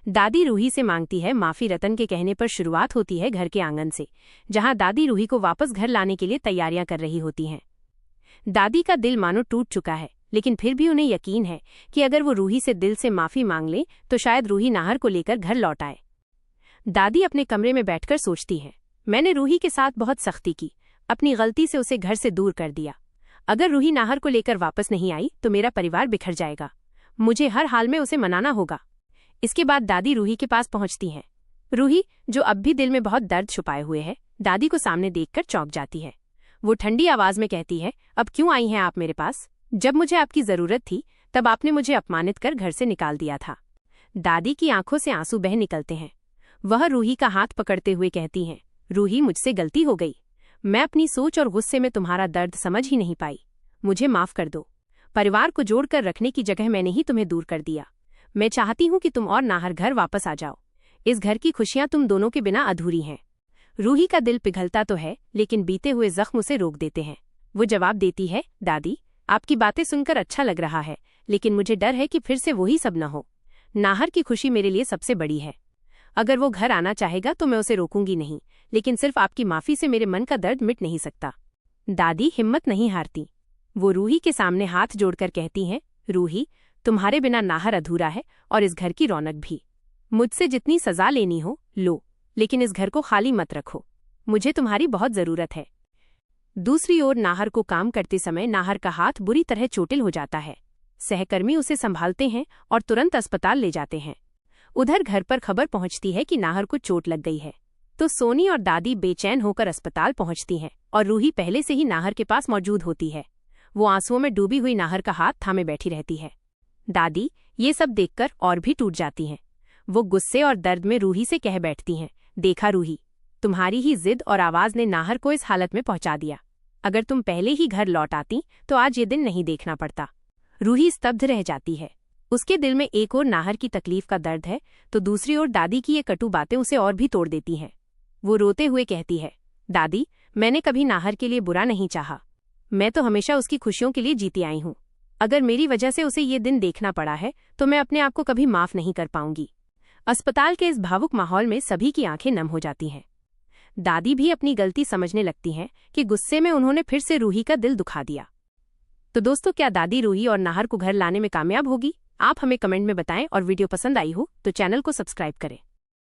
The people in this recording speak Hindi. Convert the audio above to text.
दादी रूही से मांगती है माफी। रतन के कहने पर शुरुआत होती है घर के आंगन से, जहां दादी रूही को वापस घर लाने के लिए तैयारियां कर रही होती हैं। दादी का दिल मानो टूट चुका है, लेकिन फिर भी उन्हें यकीन है कि अगर वो रूही से दिल से माफी मांग ले तो शायद रूही नाहर को लेकर घर लौट आए। दादी अपने कमरे में बैठकर सोचती है, मैंने रूही के साथ बहुत सख्ती की, अपनी गलती से उसे घर से दूर कर दिया। अगर रूही नाहर को लेकर वापस नहीं आई तो मेरा परिवार बिखर जाएगा। मुझे हर हाल में उसे मनाना होगा। इसके बाद दादी रूही के पास पहुंचती हैं। रूही, जो अब भी दिल में बहुत दर्द छुपाए हुए है, दादी को सामने देखकर चौंक जाती है। वो ठंडी आवाज में कहती है, अब क्यों आई हैं आप मेरे पास? जब मुझे आपकी जरूरत थी तब आपने मुझे अपमानित कर घर से निकाल दिया था। दादी की आंखों से आंसू बह निकलते हैं। वह रूही का हाथ पकड़ते हुए कहती हैं, रूही, मुझसे गलती हो गई। मैं अपनी सोच और गुस्से में तुम्हारा दर्द समझ ही नहीं पाई। मुझे माफ कर दो। परिवार को जोड़कर रखने की जगह मैंने ही तुम्हें दूर कर दिया। मैं चाहती हूँ कि तुम और नाहर घर वापस आ जाओ। इस घर की खुशियां तुम दोनों के बिना अधूरी हैं। रूही का दिल पिघलता तो है, लेकिन बीते हुए जख्म उसे रोक देते हैं। वो जवाब देती है, दादी, आपकी बातें सुनकर अच्छा लग रहा है, लेकिन मुझे डर है कि फिर से वही सब न हो। नाहर की खुशी मेरे लिए सबसे बड़ी है। अगर वो घर आना चाहेगा तो मैं उसे रोकूंगी नहीं, लेकिन सिर्फ आपकी माफी से मेरे मन का दर्द मिट नहीं सकता। दादी हिम्मत नहीं हारती। वो रूही के सामने हाथ जोड़कर कहती हैं, रूही, तुम्हारे बिना नाहर अधूरा है और इस घर की रौनक भी। मुझसे जितनी सजा लेनी हो लो, लेकिन इस घर को खाली मत रखो। मुझे तुम्हारी बहुत जरूरत है। दूसरी ओर नाहर को काम करते समय नाहर का हाथ बुरी तरह चोटिल हो जाता है। सहकर्मी उसे संभालते हैं और तुरंत अस्पताल ले जाते हैं। उधर घर पर खबर पहुंचती है कि नाहर को चोट लग गई है, तो सोनी और दादी बेचैन होकर अस्पताल पहुंचती हैं और रूही पहले से ही नाहर के पास मौजूद होती है। वो आंसुओं में डूबी हुई नाहर का हाथ थामे बैठी रहती है। दादी ये सब देखकर और भी टूट जाती हैं। वो गुस्से और दर्द में रूही से कह बैठती हैं, देखा रूही, तुम्हारी ही जिद और आवाज ने नाहर को इस हालत में पहुंचा दिया। अगर तुम पहले ही घर लौट आती तो आज ये दिन नहीं देखना पड़ता। रूही स्तब्ध रह जाती है। उसके दिल में एक ओर नाहर की तकलीफ का दर्द है, तो दूसरी ओर दादी की ये कटु बातें उसे और भी तोड़ देती हैं। वो रोते हुए कहती है, दादी, मैंने कभी नाहर के लिए बुरा नहीं चाहा। मैं तो हमेशा उसकी खुशियों के लिए जीती आई हूँ। अगर मेरी वजह से उसे ये दिन देखना पड़ा है तो मैं अपने आप को कभी माफ नहीं कर पाऊंगी। अस्पताल के इस भावुक माहौल में सभी की आंखें नम हो जाती हैं। दादी भी अपनी गलती समझने लगती हैं कि गुस्से में उन्होंने फिर से रूही का दिल दुखा दिया। तो दोस्तों, क्या दादी रूही और नाहर को घर लाने में कामयाब होगी? आप हमें कमेंट में बताएं और वीडियो पसंद आई हो तो चैनल को सब्सक्राइब करें।